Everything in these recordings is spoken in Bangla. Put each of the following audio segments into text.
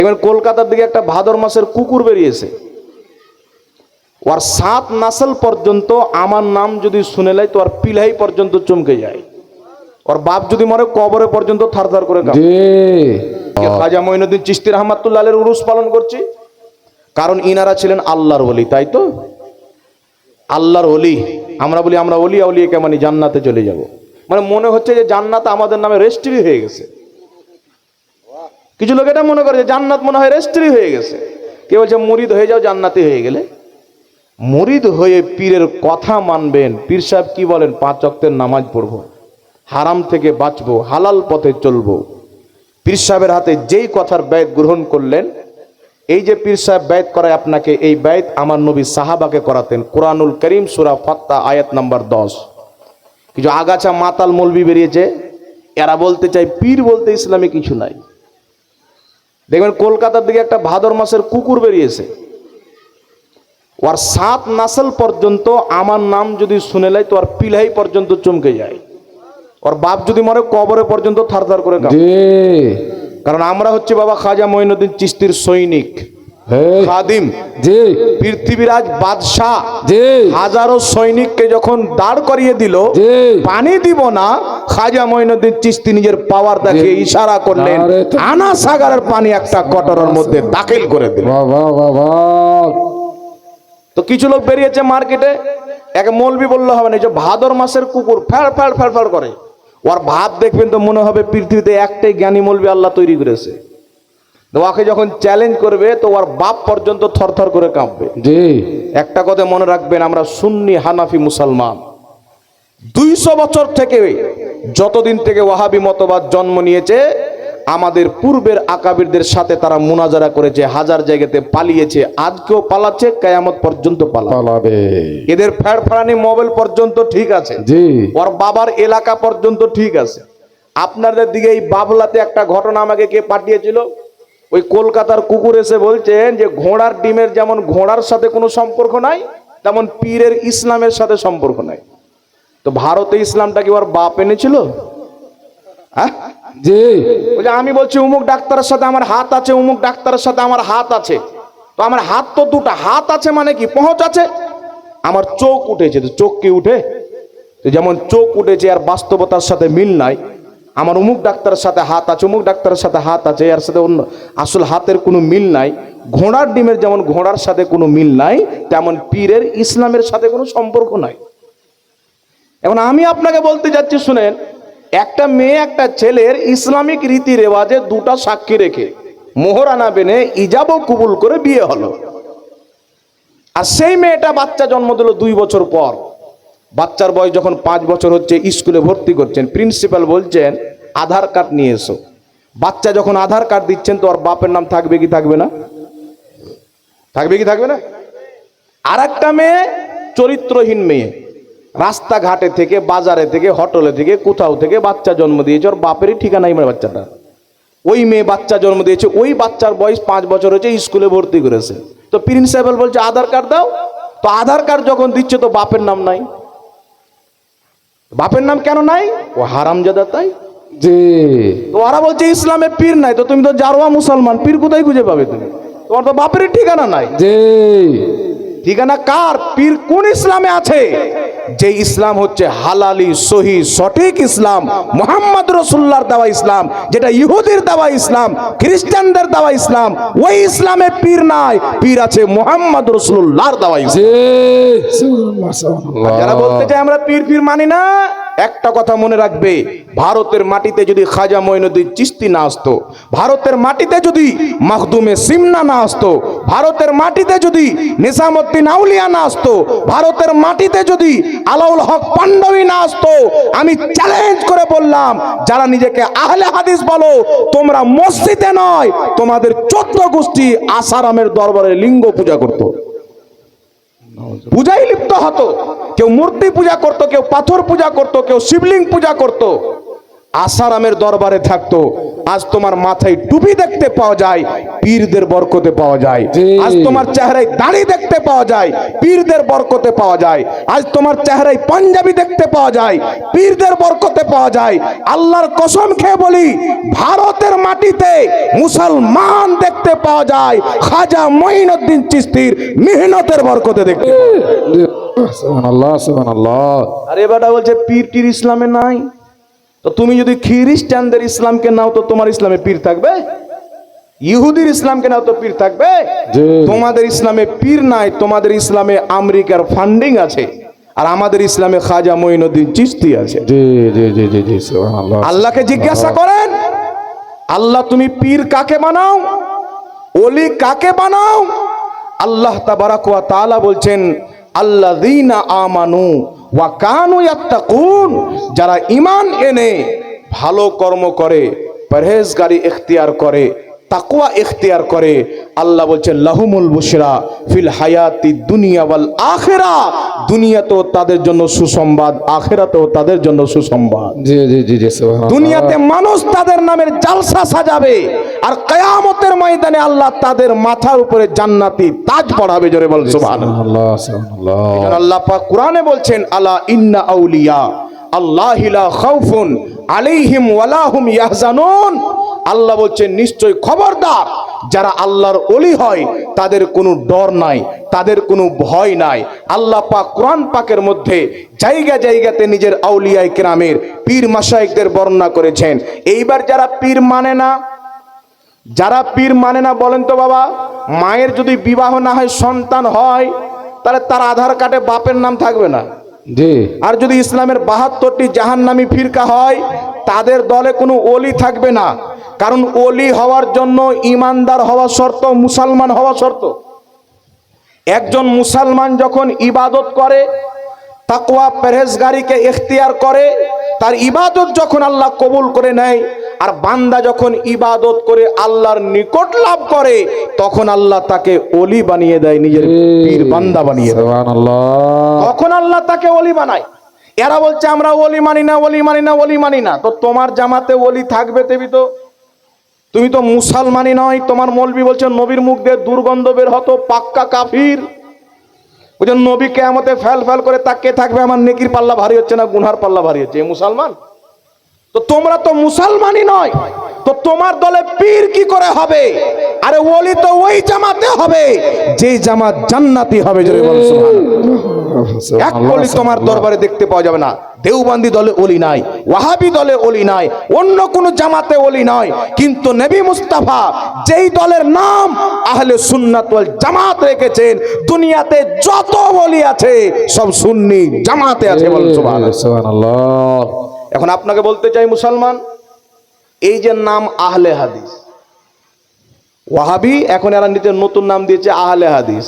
এবার কলকাতার দিকে একটা ভাদর মাসের কুকুর বেরিয়েছে, ওর 7 নাসল পর্যন্ত আমার নাম যদি শুনে লাই তো আর পিলাই পর্যন্ত চমকে যায়। ওর বাপ যদি মরে কবরে পর্যন্ত থারথার করে কাঁপে। খাজা মঈনুদ্দিন চিশতি রহমাতুল্লাহ আলাইহির উরুস পালন করছি, কারণ ইনারা ছিলেন আল্লাহর ওলি। তাই তো আল্লাহর ওলি, আমরা বলি আমরা ওলি আউলিয়াকে মানে জান্নাতে চলে যাব, মানে মনে হচ্ছে যে জান্নাত আমাদের নামে রেজিস্ট্রি হয়ে গেছে। কিছু লোক এটা মনে করে যে জান্নাত মনে হয় রেজিস্ট্রি হয়ে গেছে। কেউ বলছে মুরিদ হয়ে যাও জান্নাতি হয়ে গেলে। মুরিদ হয়ে পীরের কথা মানবেন, পীর সাহেব কি বলেন 5 ওয়াক্তের নামাজ পড়বো, হারাম থেকে বাঁচবো, হালাল পথে চলবো। পীর সাহেবের হাতে যেই কথার ব্যয় গ্রহণ করলেন, এই যে পীর সাহেব ব্যয় করায় আপনাকে, এই ব্যয় আমার নবী সাহাবাকে করাতেন। কোরআনুল করিম সূরা ফাত্তা আয়াত নাম্বার 10। কিছু আগাছা মাতাল মৌলবি বেরিয়েছে, এরা বলতে চায় পীর বলতে ইসলামে কিছু নাই। দেখবেন কলকাতার দিকে একটা ভাদর মাসের কুকুর বেরিয়েছে, ওর 7 নাসল পর্যন্ত আমার নাম যদি শুনে লাই তো আর পিলাই পর্যন্ত চমকে যায়। ওর বাপ যদি মরে কবরে পর্যন্ত থারথার করে কাঁপে। কারণ আমরা হচ্ছে বাবা খাজা মঈনুদ্দিন চিশতির সৈনিক, খাদিম, পৃথিবীরাজ বাদশাহ। হাজারো সৈনিককে যখন দাঁড় করিয়ে দিল, পানি দিব না, খাজা মঈনুদ্দিন চিশতি নিজের পাওয়ার দেখে ইশারা করলেন, আনা সাগরের পানি একটা কটরের মধ্যে দাখিল করে দিল। তো কিছু লোক বেরিয়েছে মার্কেটে, এক মৌলবি বললে হবে না, যে ভাদর মাসের কুকুর ফ্যাড় ফ্যাড় ফ্যাড় ফ্যাড় করে, ওর ভাব দেখবেন তো মনে হবে পৃথিবীতে একটাই জ্ঞানী মৌলবি আল্লাহ তৈরি করেছে। ওকে যখন চ্যালেঞ্জ করবে তো ওর বাপ পর্যন্ত থরথর করে কাঁপবে। একটা কথা মনে রাখবেন, আমরা সুন্নি হানাফি মুসলমান। 200 বছর থেকে, যতদিন থেকে ওয়াহাবি মতবাদ জন্ম নিয়েছে, আমাদের পূর্বের আকাবিরদের সাথে তারা মুনাজারা করেছে, হাজার জায়গাতে পালিয়েছে, আজকেও পালাচ্ছে, কিয়ামত পর্যন্ত পালাবে। এদের ফেরফারানি মোবাইল পর্যন্ত ঠিক আছে, ওর বাবার এলাকা পর্যন্ত ঠিক আছে। আপনাদের দিকে এই বাবলাতে একটা ঘটনা আমাকে কে পাঠিয়েছিল, ওই কলকাতার কুকুর এসে বলছেন যে ঘোড়ার ডিমের যেমন ঘোড়ার সাথে কোনো সম্পর্ক নাই, তেমন পীরের ইসলামের সাথে সম্পর্ক নাই। তো ভারতে ইসলামটা কি ওর বাপ এনেছিল? আমি বলছি অমুক ডাক্তারের সাথে আমার হাত আছে, অমুক ডাক্তারের সাথে আমার হাত আছে। তো আমার হাত তো দুটা, হাত আছে মানে কি পৌঁছ আছে। আমার চোখ উঠেছে, তো চোখ কি উঠে? তো যেমন চোখ উঠেছে আর বাস্তবতার সাথে মিল নাই। আমার অমুক ডাক্তারের সাথে হাত আছে, অমুক ডাক্তারের সাথে হাত আছে, এর সাথে অন্য আসল হাতের কোনো মিল নাই। ঘোড়ার ডিমের যেমন ঘোড়ার সাথে কোনো মিল নাই, তেমন পীরের ইসলামের সাথে কোনো সম্পর্ক নাই। এখন আমি আপনাকে বলতে যাচ্ছি, শুনেন, একটা মেয়ে একটা ছেলের ইসলামিক রীতি রেওয়াজে দুটা সাক্ষী রেখে মোহরানা বেনে ইজাব কবুল করে বিয়ে হলো। আর সেই মেয়েটা বাচ্চা জন্ম দিল 2 বছর পর। বাচ্চার বয়স যখন 5 বছর হচ্ছে, স্কুলে ভর্তি করছেন, প্রিন্সিপাল বলছেন আধার কার্ড নিয়ে এসো। বাচ্চা যখন আধার কার্ড দিচ্ছেন, তো ওর বাপের নাম থাকবে কি থাকবে না? থাকবে কি থাকবে না? আর একটা মেয়ে চরিত্রহীন মেয়ে, রাস্তাঘাটে থেকে, বাজারে থেকে, হোটেলে থেকে, কোথাও থেকে বাচ্চা জন্ম দিয়েছে, ওর বাপেরই ঠিকানাই মানে বাচ্চাটা। ওই মেয়ে বাচ্চা জন্ম দিয়েছে, ওই বাচ্চার বয়স 5 বছর হয়েছে, স্কুলে ভর্তি করেছে। তো প্রিন্সিপাল বলছে আধার কার্ড দাও। তো আধার কার্ড যখন দিচ্ছে তো বাপের নাম নাই। বাপের নাম কেন নাই? ও হারামজাদা তাই। তো ওরা বলছে ইসলামে পীর নাই, তো তুমি তো জারোয়া মুসলমান, পীর কোথায় খুঁজে পাবে তুমি? তোমার তো বাপেরই ঠিকানা নাই। ঠিকানা কার? পীর কোন ইসলামে আছে? যে ইসলাম হচ্ছে হালালি সহি সঠিক ইসলাম, মুহাম্মদ রাসূলুল্লাহর দেওয়া ইসলাম, যেটা ইহুদির দেওয়া ইসলাম, খ্রিস্টানদের দেওয়া ইসলাম, ওই ইসলামে পীর নাই। পীর আছে মুহাম্মদ রাসূলুল্লাহর দেওয়া ইসলাম। যারা বলতে চায় আমরা পীর পীর মানি না, একটা কথা মনে রাখবে, ভারতের মাটিতে যদি খাজা মঈনুদ্দিন চিশতি না আসতো, ভারতের মাটিতে যদি মাখদুমে সিমনা না আসতো, ভারতের মাটিতে যদি নিজামুদ্দিন আউলিয়া না আসতো, ভারতের মাটিতে যদি আলাউল হক পান্ডবী না আসতো, আমি চ্যালেঞ্জ করে বললাম, যারা নিজেকে আহলে হাদিস বলো, তোমরা মসজিদে নয়, তোমাদের 14 গোষ্ঠী আসারামের দরবারে লিঙ্গ পূজা করতো, পূজায় লিপ্ত হতো। কেউ মূর্তি পূজা করত, কেউ পাথর পূজা করত, কেউ শিবলিঙ্গ পূজা করত, আসারামের দরবারে থাকতো। আজ তোমার মাথায় টুপি দেখতে পাওয়া যায়, পীরদের বরকতে পাওয়া যায়। আজ তোমার চেহারায় দাড়ি দেখতে পাওয়া যায়, পীরদের বরকতে পাওয়া যায়। আজ তোমার চেহারায় পাঞ্জাবি দেখতে পাওয়া যায়, পীরদের বরকতে পাওয়া যায়। আল্লাহর কসম খেয়ে বলি, ভারতের মাটিতে মুসলমান দেখতে পাওয়া যায় খাজা মঈনুদ্দিন চিশতির মেহনতের বরকতে দেখতে পাওয়া যায়। সুবহানাল্লাহ, সুবহানাল্লাহ। আরে বেটা বলছে পীর টির ইসলামে নাই, তো তুমি যদি খ্রিস্টানদের ইসলামকে নাও তো তোমার ইসলামে পীর থাকবে? ইহুদির ইসলামকে নাও তো পীর থাকবে? তোমাদের ইসলামে পীর নাই, তোমাদের ইসলামে আমেরিকার ফান্ডিং আছে, আর আমাদের ইসলামে খাজা মঈনুদ্দিন চিশতি আছে। জি জি জি জি জি, সুবহানাল্লাহ। আল্লাহকে জিজ্ঞাসা করেন, আল্লাহ তুমি পীর কাকে বানাও, ওলি কাকে বানাও? আল্লাহ তাবারাক ওয়া তাআলা বলছেন, আল্লাযীনা আমানু ওয়া কানু ইয়াত্তাকুন, যারা ঈমান এনে ভালো কর্ম করে, পরহেজগারি ইখতিয়ার করে, তাকওয়া ইখতিয়ার করে, আল্লাহ বলছেন লাহুমুল বুশরা ফিল হায়াতি দুনিয়া ওয়াল আখিরা, দুনিয়াতেও তাদের জন্য সুসংবাদ, আখিরাতেও তাদের জন্য সুসংবাদ। জি জি জি জি, সুবহানাল্লাহ। দুনিয়াতে মানুষ তাদের নামের জালসা সাজাবে, আর কিয়ামতের ময়দানে আল্লাহ তাদের মাথার উপরে জান্নাতি তাজ পড়াবে। জোরে বল সুবহানাল্লাহ। সুবহানাল্লাহ, সুবহানাল্লাহ। আল্লাহ পাক কোরআনে বলছেন, আলা ইন্না আউলিয়া আল্লাহি লা খাউফুন আলাইহিম ওয়ালা হুম ইয়াহজানুন। আল্লাহ বলছেন নিশ্চয় খবরদার, যারা আল্লাহর ওলি হয় তাদের কোনো ডর নাই, তাদের কোনো ভয় নাই। আল্লাহ পাক কোরআন পাকের মধ্যে জায়গা জায়গাতে নিজের আউলিয়ায়ে কেরামের পীর মাশায়েখদের বর্ণনা করেছেন। এইবার যারা পীর মানে না, যারা পীর মানে না বলেন তো বাবা, মায়ের যদি বিবাহ না হয়, সন্তান হয়, তাহলে তার আধার কার্ডে বাপের নাম থাকবে না। জি। আর যদি ইসলামের ৭২টি জাহান্নামী ফিরকা হয়, তাদের দলে কোনো ওলি থাকবে না। কারণ ওলি হওয়ার জন্য ইমানদার হওয়া শর্ত, মুসলমান হওয়া শর্ত। একজন মুসলমান যখন ইবাদত করে, তাকওয়া পরহেজগারিকে ইখতিয়ার করে, তার ইবাদত যখন আল্লাহ কবুল করে নেয়, আর বান্দা যখন ইবাদত করে আল্লাহর নিকট লাভ করে, তখন আল্লাহ তাকে ওলি বানিয়ে দেয়, নিজের পীর বান্দা বানিয়ে দেয়। সুবহানাল্লাহ। তখন আল্লাহ তাকে ওলি বানায়। এরা বলছে আমরা ওলি মানি না, ওলি মানি না, ওলি মানি না। তো তোমার জামাতে ওলি থাকবে তেবি তো, তুমি তো মুসলমানই নয়। তোমার মৌলবি বলছে নবীর মুখ দিয়ে দুর্গন্ধ বের হতো, পাক্কা কাফির। বলছে নবী কিয়ামতে ফেল ফেল করে তাকিয়ে থাকবে, আমার নেকির পাল্লা ভারী হচ্ছে না গুনহার পাল্লা ভারী হচ্ছে। এ মুসলমান? তো তোমরা তো মুসলমানই নয়, তো তোমার দলে পীর কি করে হবে? আরে ওলি তো ওই জামাতে হবে যে জামাত জান্নাতি হবে। জোরে বল সুবহানাল্লাহ। এক ওলি তোমার দরবারে দেখতে পাওয়া যাবে না। দেওবন্দি দলে ওলি নাই, ওয়াহাবি দলে ওলি নাই, অন্য কোন জামাতে ওলি নয়, কিন্তু নবী মুস্তাফা যেই দলের নাম আহলে সুন্নাত ওয়াল জামাত রেখেছেন, দুনিয়াতে যত ওলি আছে সব সুন্নি জামাতে আছে। বল সুবহানাল্লাহ। এখন আপনাকে বলতে চাই মুসলমান, এই যে নাম আহলে হাদিস, ওয়াহাবি এখন এরা নিতে নতুন নাম দিয়েছে আহলে হাদিস,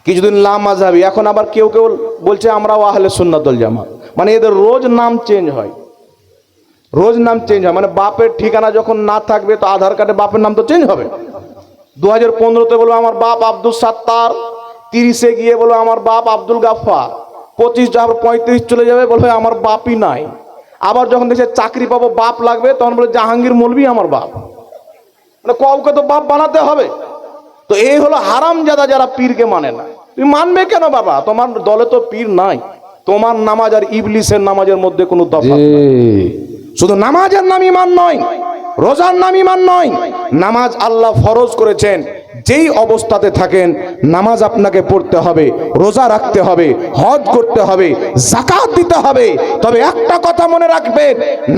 কিছুদিন লামাযহাবী, এখন আবার কেউ কেউ বলছে আমরাও আহলে সুন্নাত ওয়াল জামাত। মানে এদের রোজ নাম চেঞ্জ হয়, রোজ নাম চেঞ্জ হয়। মানে বাপের ঠিকানা যখন না থাকবে তো আধার কার্ডে বাপের নাম তো চেঞ্জ হবে। 2015-তে বলবো আমার বাপ আব্দুল সাত্তার, 30-এ গিয়ে বলবো আমার বাপ আব্দুল গাফফার, 25 যাবার 35 চলে যাবে বলবে আমার বাপই নাই। আবার যখন দেখে চাকরি পাবো বাপ লাগবে, তখন বলে জাহাঙ্গীর মৌলভী আমার বাপ। মানে কাউকে তো বাপ বানাতে হবে। তো এই হলো হারামজাদা যারা পীরকে মানে না। তুমি মানবে কেন বাবা? তোমার দলে তো পীর নাই। তোমার নামাজ আর ইবলিসের নামাজের মধ্যে কোনো তফাৎ নেই। শুধু নামাজের নাম ঈমান নয়, রোজার নাম ঈমান নয়। নামাজ আল্লাহ ফরজ করেছেন, যেই অবস্থাতে থাকেন নামাজ আপনাকে পড়তে হবে, রোজা রাখতে হবে, হজ করতে হবে, যাকাত দিতে হবে। তবে একটা কথা মনে রাখবেন,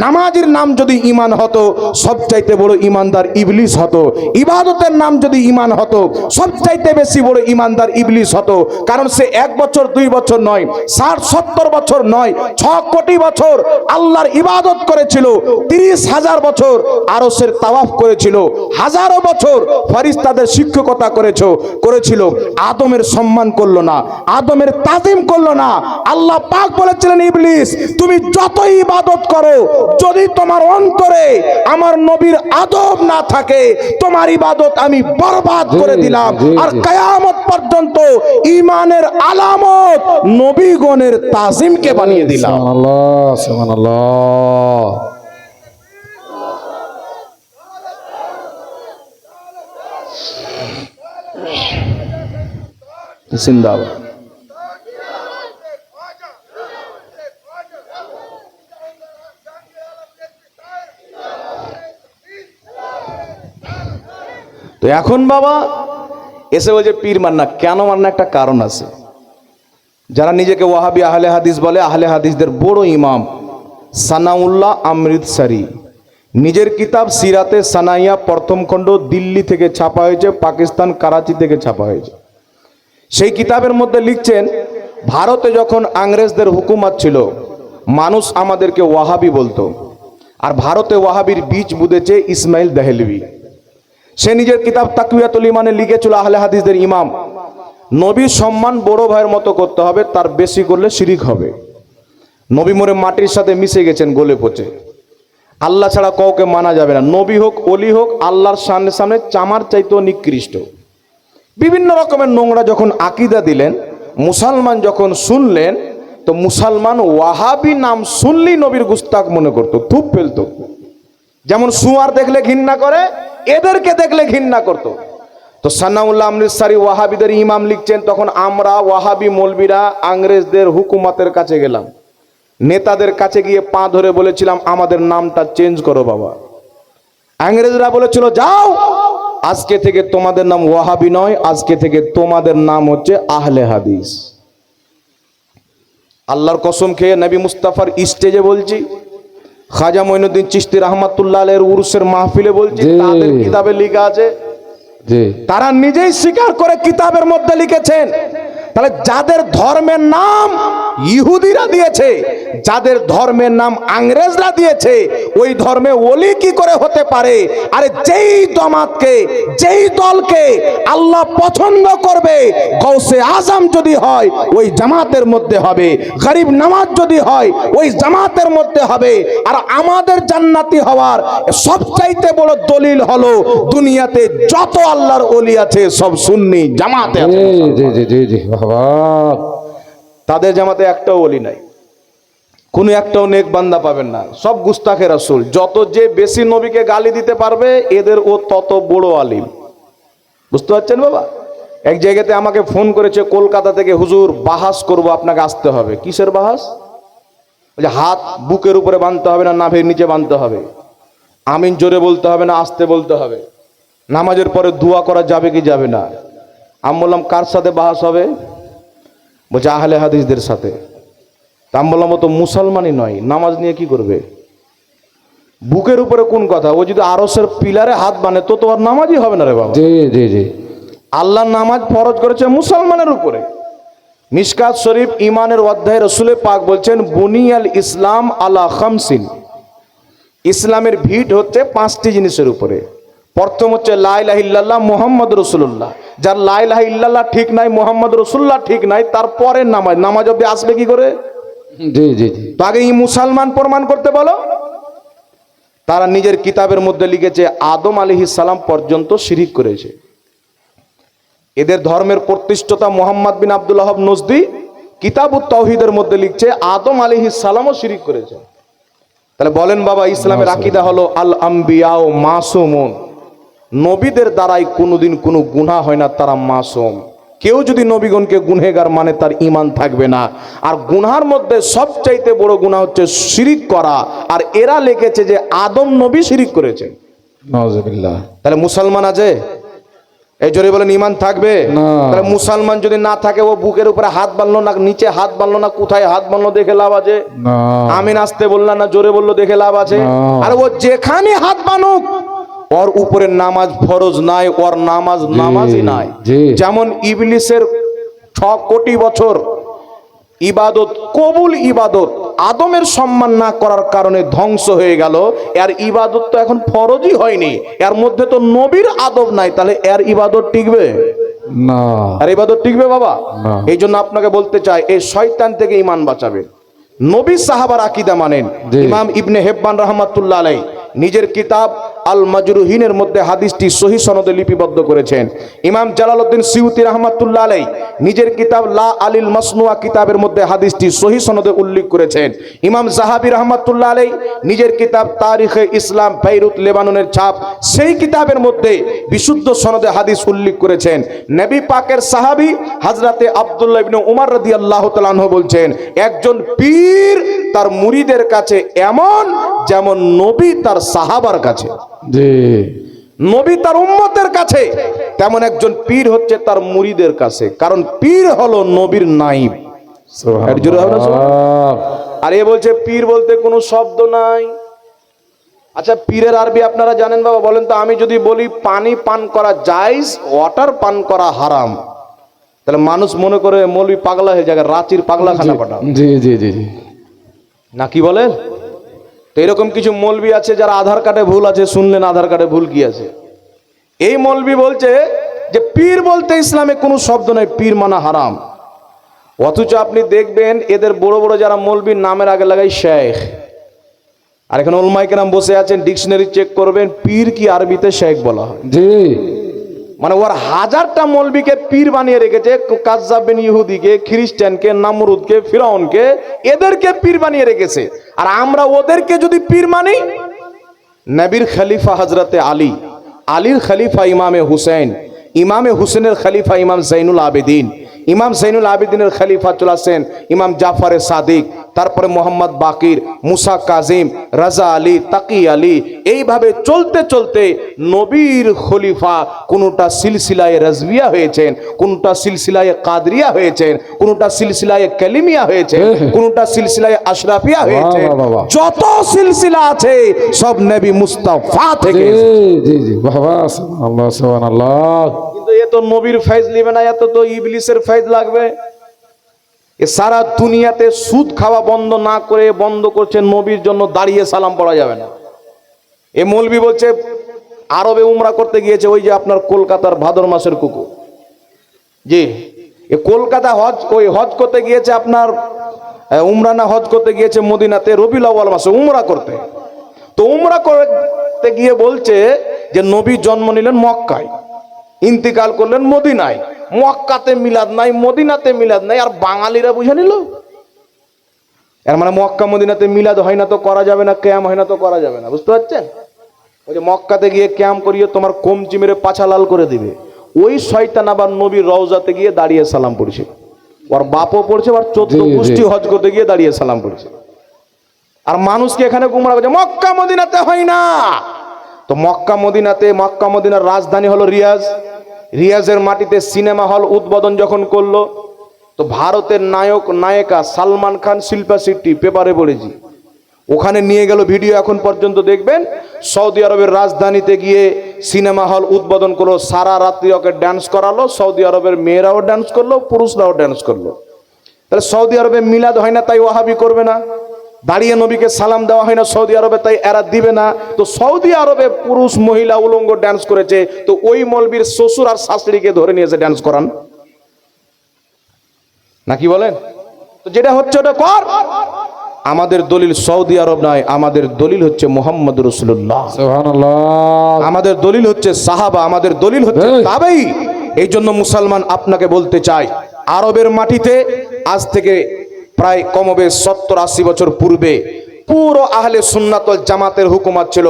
নামাজের নাম যদি ঈমান হতো, সবচাইতে বড় ঈমানদার ইবলিস হতো। ইবাদতের নাম যদি ঈমান হতো, সবচাইতে বেশি বড় ঈমানদার ইবলিস হতো। কারণ সে 1 বছর 2 বছর নয়, 60-70 বছর নয়, 6 কোটি বছর আল্লাহর ইবাদত করেছিল, 30,000 বছর আরশের তাওয়াফ করেছিল, হাজারো বছর ফেরেশতাদের শিক্ষকতা করেছিল। আদমের সম্মান করলো না, আদমের তাজিম করলো না। আল্লাহ পাক বলেছিলেন, ইবলিস তুমি যতই ইবাদত করো, যদি তোমার অন্তরে আমার নবীর আদব না থাকে, তোমার ইবাদত আমি বরবাদ করে দিলাম। আর কিয়ামত পর্যন্ত ঈমানের আলামত নবীগণের তাজিমকে বানিয়ে দিলাম। সুবহানাল্লাহ, সুবহানাল্লাহ। জিন্দাবাদ। তো এখন বাবা এসে বলছে পীর মান্না, কেন মান্না? একটা কারণ আছে। যারা নিজেকে ওয়াহাবি আহলে হাদিস বলে, আহলে হাদিসদের বড় ইমাম সানাউল্লাহ অমৃতসরি নিজের কিতাব সিরাতে সানাইয়া প্রথম খণ্ড দিল্লি থেকে ছাপা হয়েছে, পাকিস্তান করাচি থেকে ছাপা হয়েছে। সেই কিতাবের মধ্যে লিখছেন, ভারতে যখন ইংরেজদের হুকুমত ছিল মানুষ আমাদেরকে ওয়াহাবি বলতো, আর ভারতে ওয়াহাবির বীজ বুঝেছে ইসমাইল দেহলভি। সে নিজের কিতাব তাকওয়াতুল ঈমানে লিখেছিল, আহলে হাদিসদের ইমাম, নবীর সম্মান বড় ভাইয়ের মতো করতে হবে, তার বেশি করলে শিরিক হবে। নবী মরে মাটির সাথে মিশে গেছেন গলে পচে, আল্লাহ ছাড়া কাউকে মানা যাবে না, নবী হোক অলি হোক আল্লাহর সামনে সামনে চামার চাইতেও নিকৃষ্ট। বিভিন্ন রকমের নোংরা যখন আকীদা দিলেন, মুসলমান যখন শুনলেন, তো মুসলমান ওয়াহাবি নাম শুনলেই নবীর গুস্তাখ মনে করতো, থুপ ফেলতো। যেমন সুয়ার দেখলে ঘৃণা করে, এদেরকে দেখলে ঘৃণা করতো। তো সানাউল্লাহ অমৃতসরি ওয়াহাবিদের ইমাম লিখছেন, তখন আমরা ওয়াহাবি মৌলবীরা ইংরেজদের হুকুমতের কাছে গেলাম, নেতাদের কাছে গিয়ে পা ধরে বলেছিলাম আমাদের নামটা চেঞ্জ করো বাবা। ইংরেজরা বলেছিল, যাও, আজকে থেকে তোমাদের নাম ওয়াহাবি নয়, আজকে থেকে তোমাদের নাম হচ্ছে আহলে হাদিস। আল্লাহর কসম খেয়ে নবী মুস্তাফার স্টেজে বলছি, খাজা মঈনুদ্দিন চিশতি রহমাতুল্লাহ আলাইহির উরুসের মাহফিলে বলছি, তাদের কিতাবে লেখা আছে, তারা নিজেই স্বীকার করে কিতাবের মধ্যে লিখেছেন। তাহলে যাদের ধর্মের নাম ইহুদিরা দিয়েছে, যাদের ধর্মের নাম ইংরেজরা দিয়েছে, ওই ধর্মে ওলি কি করে হতে পারে? আরে যেই জামাতকে, যেই দলকে আল্লাহ পছন্দ করবে, গৌসে আজম যদি হয় ওই জামাতের মধ্যে হবে, গরিব নামাজ যদি হয় ওই জামাতের মধ্যে হবে। আর আমাদের জান্নাতি হওয়ার সবচাইতে বড় দলিল হলো, দুনিয়াতে যত আল্লাহর ওলি আছে সব সুন্নি জামাতে আছে। তাদের জামাতে একটাও ওলি নাই, কোন একটাও নেক বান্দা পাবেন না, সব গুস্তাখে রাসূল। যত যে বেশি নবীকে গালি দিতে পারবে, এদের ও তত বড় আলিম। বুঝতে পারছেন বাবা? এক জায়গাতে আমাকে ফোন করেছে কলকাতা থেকে, হুজুর বাহাস করব, আপনাকে আসতে হবে। কিসের বাহাস? যে হাত বুকের উপরে বাঁধতে হবে না নাভির নিচে বাঁধতে হবে, আমিন জোরে বলতে হবে না আস্তে বলতে হবে, নামাজের পরে দোয়া করা যাবে কি যাবে না। আমি বললাম কার সাথে বাহাস হবে? বলছে আহলে হাদিসদের সাথে। তা আমি বললাম ও তো মুসলমানই নয়, নামাজ নিয়ে কি করবে? বুকের উপরে কোন কথা? ও যদি আরশের পিলারে হাত বাঁধে তো আর নামাজই হবে না রে বাবা। আল্লাহ নামাজ ফরজ করেছে মুসলমানের উপরে। মিশকাত শরীফ ইমানের অধ্যায় রসুলে পাক বলছেন, বুনিয়াল ইসলাম আলা খামসিন, ইসলামের ভিট হচ্ছে 5টি জিনিসের উপরে। প্রথম হচ্ছে লা ইলাহা ইল্লাল্লাহ মুহাম্মদ রাসূলুল্লাহ। যার লা ইলাহা ইল্লাল্লাহ ঠিক নাই, মুহাম্মদ রাসূলুল্লাহ ঠিক নাই, তারপরে নামাজ অবধি আসবে কি করে? তো আগে এই মুসলমান প্রমাণ করতে বলো। তারা নিজের কিতাবের মধ্যে লিখেছে আদম আলাইহিস সালাম পর্যন্ত শিরিক করেছে। এদের ধর্মের প্রতিষ্ঠাতা মুহাম্মদ বিন আব্দুল ওয়াহাব নজদি কিতাবুত তাওহীদের মধ্যে লিখছে আদম আলাইহিস সালামও শিরিক করেছে। তাহলে বলেন বাবা, ইসলামের আকীদা হলো আল আম্বিয়া ও মাসুমুন, নবীদের দ্বারাই কোনোদিন কোনো গুনাহ হয় না, তারা মাসুম। কেউ যদি নবীগণকে গুনহেগার মানে তার ঈমান থাকবে না। আর গুনার মধ্যে সবচাইতে বড় গুনাহ হচ্ছে শিরিক করা, আর এরা লিখেছে যে আদম নবী শিরিক করেছেন। নাউজুবিল্লাহ। তাহলে মুসলমান আছে? এই জোরে বলেন ঈমান থাকবে? তাহলে মুসলমান যদি না থাকে, ও বুকের উপরে হাত বাঁধলো না, নিচে হাত বাঁধলো না, কোথায় হাত বাঁধলো দেখে লাভ আছে? আমিন আসতে বললো না জোরে বললো দেখে লাভ আছে? আর ও যেখানে হাত বানুক, ওর উপরে নামাজ ফরজ নাই, ওর নামাজই নাই। যেমন ইবলিসের 6 কোটি বছর ইবাদত, কবুল ইবাদত, আদমের সম্মান না করার কারণে ধ্বংস হয়ে গেল। এর ইবাদত তো এখন ফরজই হয়নি, এর মধ্যে তো নবীর আদব নাই, তাহলে এর ইবাদত টিকবে না। আর ইবাদত টিকবে বাবা? এই জন্য আপনাকে বলতে চাই, এই শয়তান থেকে ঈমান বাঁচাবে। নবী সাহাবার আকীদা মানেন। ইমাম ইবনে হিব্বান রাহমাতুল্লাহ আলাইহি নিজের কিতাব আল মাজরুহিনের মধ্যে হাদিসটি সহিহ সনদে লিপিবদ্ধ করেছেন। ইমাম জালালউদ্দিন সিউতি রাহমাতুল্লাহ আলাইহি নিজের কিতাব লা আলিল মাসনুয়া কিতাবের মধ্যে হাদিসটি সহিহ সনদে উল্লেখ করেছেন। ইমাম যাহাবী রাহমাতুল্লাহ আলাইহি নিজের কিতাব তারিখে ইসলাম বেইরুত লেবাননের ছাপ সেই কিতাবের মধ্যে বিশুদ্ধ সনদে হাদিস উল্লেখ করেছেন। নবী পাকের সাহাবী হযরতে আব্দুল্লাহ ইবনে উমর রাদিয়াল্লাহু তাআলা আনহু বলছেন, একজন পীর তার মুরিদের কাছে এমন যেমন নবী তার সাহাবার কাছে, জি নবী তার উম্মতের কাছে, তেমন একজন পীর হচ্ছে তার মুরিদের কাছে। কারণ পীর হলো নবীর নাইব। সুবহানাল্লাহ। আর এ বলছে পীর বলতে কোনো শব্দ নাই। আচ্ছা, পীরের আরবি আপনারা জানেন বাবা? বলেন তো। আমি যদি বলি পানি পান করা জায়েজ, ওয়াটার পান করা হারাম, তাহলে মানুষ মনে করে মৌলবি পাগলা হয়ে যায়, রাঁচির পাগলাখানা পাঠাও জি জি জি জি না, কি বলেন? তো এরকম কিছু মৌলবি আছে যারা আধার কার্ডে ভুল আছে, শুনলেন আধার কার্ডে ভুল কি আছে? এই মৌলবি বলছে যে পীর বলতে ইসলামে কোনো শব্দ নেই, পীর মানা হারাম। অথচ আপনি দেখবেন এদের বড় বড় যারা মৌলবীর নামের আগে লাগাই শেখ। আর এখানে উলমায়ে কেরাম বসে আছেন, ডিকশনারি চেক করবেন, পীর কি আরবিতে শেখ বলা হয়। জি মানে ওর হাজারটা মৌলবীকে পীর বানিয়ে রেখেছে, কাজ্জাব বিন ইহুদিকে, খ্রিস্টানকে, নামরুদকে, ফিরাউনকে, এদেরকে পীর বানিয়ে রেখেছে। আর আমরা ওদেরকে যদি পীর মানি, নবীর খলিফা হযরতে আলী, আলীর খলিফা ইমামে হুসেন, ইমামে হুসেনের খলিফা ইমাম জাইনুল আবেদিন, ইমাম জাইনুল আবেদিনের খলিফা চলে আসেন ইমাম জাফর সাদিক, তারপরে মোহাম্মদ বাকির, মুসা কাজিম, রাজা আলী, তাকি আলী, এইভাবে চলতে চলতে নবীর খলিফা কোনটা সিলসিলায়ে রাজবিয়া হয়েছেন, কোনটা সিলসিলায়ে কাদরিয়া হয়েছেন, কোনটা সিলসিলায়ে কালিমিয়া হয়েছে, কোনটা সিলসিলায়ে আশরাফিয়া হয়েছে। যত সিলসিলা আছে সব নবী মুস্তাফা থেকে। জি জি বাবা, সুবহানাল্লাহ সুবহানাল্লাহ। কিন্তু এ তো নবীর ফয়েজ নেবে না, এত তো ইবলিসের ফয়েজ লাগবে। এ সারা দুনিয়াতে সুদ খাওয়া বন্ধ না করে বন্ধ করছে নবীর জন্য দাঁড়িয়ে সালাম পড়া যাবে না। এ মৌলবি বলছে আরবে উমরা করতে গিয়েছে, ওই যে আপনার কলকাতার ভাদর মাসের কুকুর, জি এ কলকাতা হজ করতে গিয়েছে, আপনার উমরা না হজ করতে গিয়েছে মদিনাতে রবিউল আউয়াল মাসে উমরা করতে। তো উমরা করতে গিয়ে বলছে যে নবী জন্ম নিলেন মক্কায়, ইন্তিকাল করলেন মদিনায়, মক্কাতে মিলাদ নাই, মদিনাতে মিলাদ নাই। আর বাঙালিরা বুঝে নিল, এর মানে মক্কা মদিনাতে মিলাদ হয় না তো করা যাবে না, ক্যাম হয় না তো করা যাবে না। বুঝতে পারছেন? ওই যে মক্কাতে গিয়ে ক্যাম করিয়ে তোমার কমচি মেরে পাছা লাল করে দিবে, ওই শয়তান আবার নবীর রওজাতে গিয়ে দাঁড়িয়ে সালাম পড়ছে। ওর বাপও পড়ছে, আর 14 গোষ্ঠী হজ করতে গিয়ে দাঁড়িয়ে সালাম পড়ছে। আর মানুষকে এখানে গুমরা করছে মক্কা মদিনাতে হয় না। তো মক্কা মদিনার রাজধানী হলো রিয়াজ। রিয়াজের মাটিতে সিনেমা হল উদ্বোধন যখন করলো, তো ভারতের নায়ক নায়িকা সালমান খান, শিল্পা শেট্টি, পেপারে পড়েছি, ওখানে নিয়ে গেল ভিডিও। এখন পর্যন্ত দেখবেন সৌদি আরবের রাজধানীতে গিয়ে সিনেমা হল উদ্বোধন করলো, সারা রাত্রি ওকে ডান্স করালো, সৌদি আরবের মেয়েরাও ডান্স করলো, পুরুষরাও ডান্স করলো। তাহলে সৌদি আরবে মিলাদ হয় না তাই ওয়াহাবি করবে না, দাঁড়িয়ে নবীকে সালাম দেওয়া হয় না সৌদি আরবে তাই এরা দিবে না। তো সৌদি আরবে পুরুষ মহিলা উলঙ্গ ডান্স করেছে, তো ওই মলবির শ্বশুর আর শাশুড়িকে ধরে নিয়েছে ডান্স করান, নাকি বলেন? তো যেটা হচ্ছে ওটা কর। আমাদের দলিল সৌদি আরব নয়, আমাদের দলিল হচ্ছে মুহাম্মদ রাসূলুল্লাহ সুবহানাল্লাহ। আমাদের দলিল হচ্ছে সাহাবা, আমাদের দলিল হচ্ছে তাবেঈ। এই জন্য মুসলমান আপনাকে বলতে চাই, আরবের মাটিতে আজ থেকে প্রায় কমবেশ 70-80 বছর পূর্বে পুরো আহলে সুন্নাত ওয়াল জামাতের হুকুমত ছিল।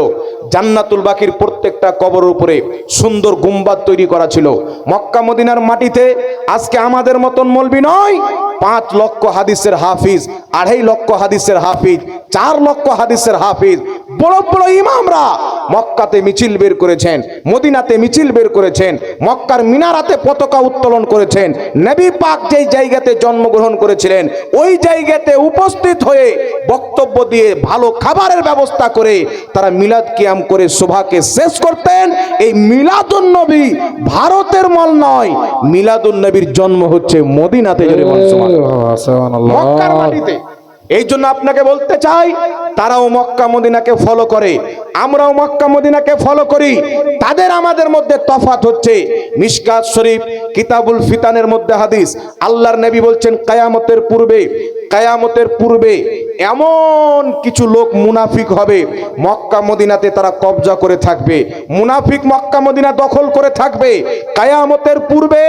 জান্নাতুল বাকির প্রত্যেকটা কবরের উপরে সুন্দর গুম্বাদ তৈরি করা ছিল। মক্কা মদিনার মাটিতে আজকে আমাদের মতন মৌলবি নয়, 5 লক্ষ হাদিসের হাফিজ, 2.5 লক্ষ হাদিসের হাফিজ, 4 লক্ষ হাদিসের হাফিজ, বড় বড় ইমামরা মক্কাতে মিছিল বের করেছেন, মদিনাতে মিছিল বের করেছেন, মক্কার মিনারাতে পতাকা উত্তোলন করেছেন। নবী পাক যেই জায়গাতে জন্মগ্রহণ করেছিলেন ওই জায়গাতে উপস্থিত হয়ে বক্তব্য দিয়ে ভালো খাবারের ব্যবস্থা করে তারা মিলাদ কিয়াম করে শোভাকে শেষ করতেন। এই মিলাদুন নবী ভারতের মল নয়, মিলাদুন নবীর জন্ম হচ্ছে মদিনাতে, মক্কার মাটিতে। এই জন্য আপনাকে বলতে চাই, তারাও মক্কা মদিনাকে ফলো করে, আমরাও মক্কা মদিনাকে ফলো করি। তাদের আমাদের মধ্যে তফাৎ হচ্ছে মিশকাত শরীফ কিতাবুল ফিতানের মধ্যে হাদিস, আল্লাহর নবী বলছেন কিয়ামতের পূর্বে এমন কিছু লোক মুনাফিক হবে, মক্কা মদিনাতে তারা কবজা করে থাকবে, মুনাফিক মক্কা মদিনা দখল করে থাকবে। কিয়ামতের পূর্বে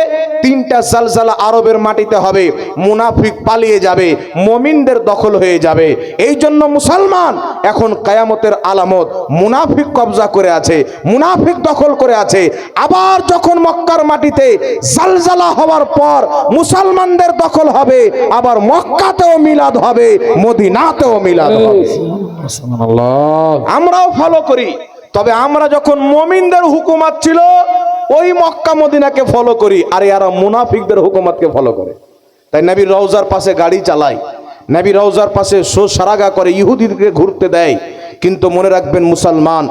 তিনটা জালজালা আরবের মাটিতে হবে, মুনাফিক পালিয়ে যাবে, মুমিনদের দখল হয়ে যাবে। এই জন্য মুসলমান এখন কিয়ামতের আলামত, মুনাফিক কবজা করে আছে, মুনাফিক দখল করে আছে। আবার যখন মক্কার মাটিতে জালজালা হওয়ার পর মুসলমানদের দখল হবে, আবার মক্কাতেও মিলাদ হবে, মদিনাতেও মিলাদ হবে। আল্লাহ আমরাও ফলো করি, তবে আমরা যখন মুমিনদের হুকুমত ছিল ওই মক্কা মদিনাকে ফলো করি, আর এরা মুনাফিকদের হুকুমতকে ফলো করে। তাই নবীর রওজার পাশে গাড়ি চালায়, নবী রওজার পাশে সারাগা করে, ইহুদিদেরকে ঘুরতে দেয়। কিন্তু মনে রাখবেন মুসলমান,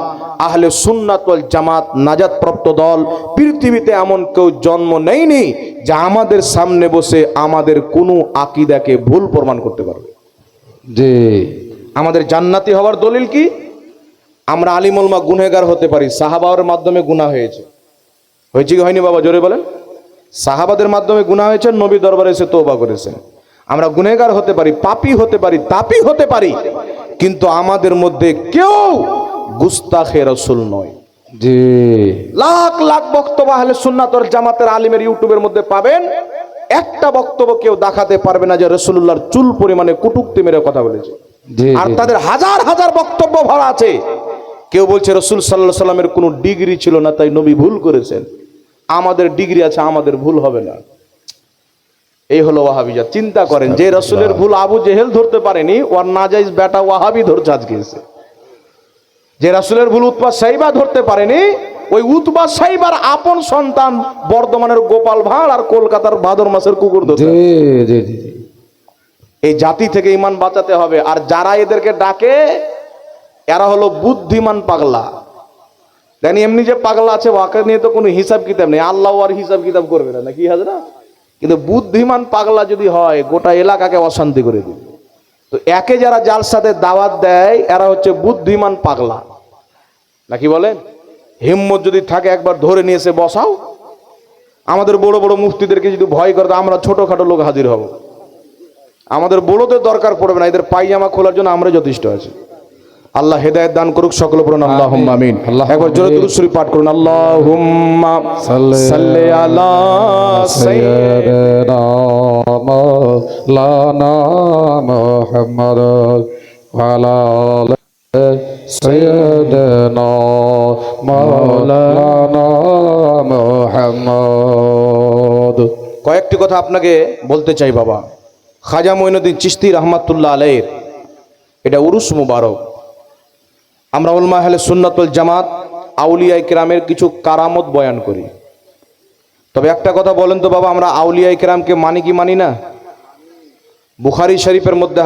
আহলে সুন্নাত ওয়াল জামাত নাজাত প্রাপ্ত দল, পৃথিবীতে এমন কেউ জন্ম নেয়নি যা আমাদের সামনে বসে আমাদের কোনো আকীদাকে ভুল প্রমাণ করতে পারবে। জি আমাদের জান্নাতি হওয়ার দলিল কি? আমরা আলিম উলামা গুনহগার হতে পারি, সাহাবাদের মাধ্যমে গুনাহ হয়েছে। হয়েছে কি হয়নি বাবা, জোরে বলেন। সাহাবাদের মাধ্যমে গুনাহ হয়েছে, নবী দরবারে এসে তওবা করেছেন। আমরা গুনহগার হতে পারি, পাপী হতে পারি, তাপী হতে পারি, কিন্তু আমাদের মধ্যে কেউ গুস্তাখে রাসূল নয়। জি লাখ লাখ বক্তব্য আহলে সুন্নাত ওয়াল জামাতের আলিমের ইউটিউবের মধ্যে পাবেন, একটা বক্তব্য কেউ দেখাতে পারবে না যে রাসূলুল্লাহর চুল পরিমাণে কুটুক্তি মেরে কথা বলেছে। জি আর তাদের হাজার হাজার বক্তব্য ভরা আছে। কেউ বলছে রাসূল সাল্লাল্লাহু আলাইহি সাল্লামের কোনো ডিগ্রি ছিল না, তাই নবী ভুল করেছেন। আমাদের ডিগ্রি আছে, আমাদের ভুল হবে না। এই হলো ওয়াহাবিজা। চিন্তা করেন, যে রাসূলের ভুল আবু জেহেল ধরতে পারেনি, ওর নাজাইজ বেটা ওয়াহাবি ধরছে আজকে এসে। যে রাসূলের ভুল উতবা সাইবা ধরতে পারেনি, ওই উতবা সাইবার আপন সন্তান বর্ধমানের গোপাল ভাঁড় আর কলকাতার ভাদর মাসের কুকুর ধরছে। জি জি জি এই জাতি থেকে ঈমান বাঁচাতে হবে। আর যারা এদেরকে ডাকে, এরা হলো বুদ্ধিমান পাগলা। জানি এমনি যে পাগলা আছে, ওকে নিয়ে তো কোনো হিসাব কিতাব নেই, আল্লাহ আর হিসাব কিতাব করবে না, নাকি হাজরা? কিন্তু বুদ্ধিমান পাগলা যদি হয়, গোটা এলাকাকে অশান্তি করে দিবে। তো একে যারা জালসাতে দাওয়াত দেয়, এরা হচ্ছে বুদ্ধিমান পাগলা, নাকি বলেন? হিম্মত যদি থাকে একবার ধরে নিয়ে এসে বসাও। আমাদের বড় বড় মুফতিদেরকে যদি ভয় করে, তো আমরা ছোটখাটো লোক হাজির হব। আমাদের বড়দের দরকার পড়বে না, এদের পায়জামা খোলার জন্য আমরা যথেষ্ট আছি। আল্লাহ হেদায়েত দান করুক, সকলে পড়ুন আল্লাহুম্মা আমিন। একবার জোরে দুরূদ শরীফ পাঠ করুন, আল্লাহুম্মা সাল্লি আলা সাইয়্যিদিনা মাওলানা মুহাম্মদ ওয়া আলা আলি সাইয়্যিদিনা মাওলানা মুহাম্মদ। কয়েকটি কথা আপনাকে বলতে চাই বাবা। খাজা মঈনুদ্দিন চিশতি রাহমাতুল্লাহ আলাইহির এটা উরুস মুবারক। আমরা উলামা আহলে সুন্নাত ওয়াল জামাত আউলিয়ায়ে কেরামের কিছু কারামত বয়ান করি। তবে একটা কথা বলেন তো বাবা, আমরা আউলিয়ায়ে কেরামকে মানি কি মানি না? বুখারী শরীফের মধ্যে